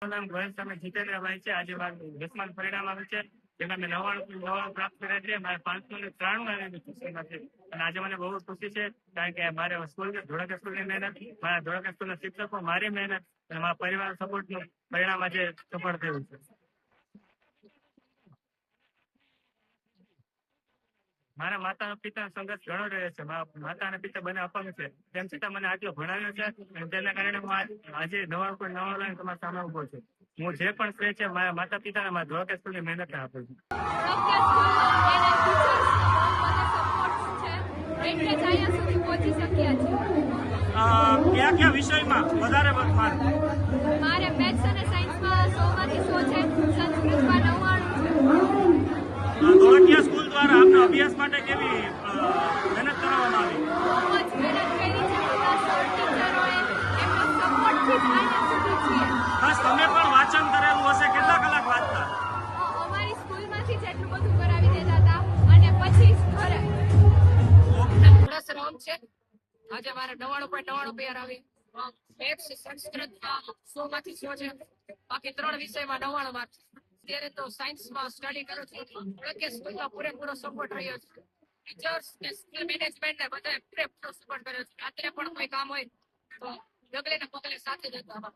નામ ગોયલ સામે જીતેન્દ્રભાઈ છે. આજે મારું 10મા પરિણામ આવ્યું છે, જેમાં મેં 99 પ્રાપ્ત કર્યા છે. મારે 593 ખુશીમાં છે. અને આજે મને બહુ ખુશી છે, કારણ કે મારે સ્કૂલ ધોળકા સ્કૂલની મહેનત, મારા ધોળકા સ્કૂલના શિક્ષકો, મારી મહેનત અને મારા પરિવાર સપોર્ટનું પરિણામ આજે સફળ થયું છે. મારા માતા પિતા સંઘર્ષ ઘણો રહ્યો છે. માતા અને પિતા બંને અપંગ છે, તેમ છતાં મને આટલો ભણાવ્યો છે, અને તેના કારણે હું આજે 99 તમારા સામે ઉભો છું. હું જે પણ શ્રેય છે મારા માતા પિતા અને મારા ધોળકા સ્કૂલની મહેનત આપું છું. કયા કયા વિષયમાં વધારે માર્ક? મારે મેથ્સ અને સાયન્સમાં 100માંથી 100 છે, સંસ્કૃતમાં 99 છે. ધોળકિયા સ્કૂલ દ્વારા આપના અભ્યાસ માટે કેવી મહેનત કરવામાં આવી? બહુ જ મહેનત કરી છે. બધા સર ટીચરોએ એમનો સપોર્ટથી જ અહીંયા સુધી છીએ. ખાસ તમે પણ વાંચન કરેલું હશે, કેટલા કલાક વાંચતા? અમારી સ્કૂલમાંથી જ એટલું બધું કરાવી દેતા હતા, અને પછી ઘરે. રસ રામ છે. આજે મારે 99.99 પેર આવી. મેથ્સ સંસ્કૃતમાં 100માંથી 100 છે, બાકી 3 વિષયમાં 99 માર્ક. અત્યારે તો સાયન્સમાં સ્ટડી કરું છું. કે સ્કૂલમાં પૂરેપૂરો સપોર્ટ રહ્યો છે. ટીચર્સ ને સ્કૂલ મેનેજમેન્ટ ને બધાએ પૂરેપૂરો સપોર્ટ કર્યો છે. રાત્રે પણ કોઈ કામ હોય તો ડગલે ને પગલે સાથે જ હતા.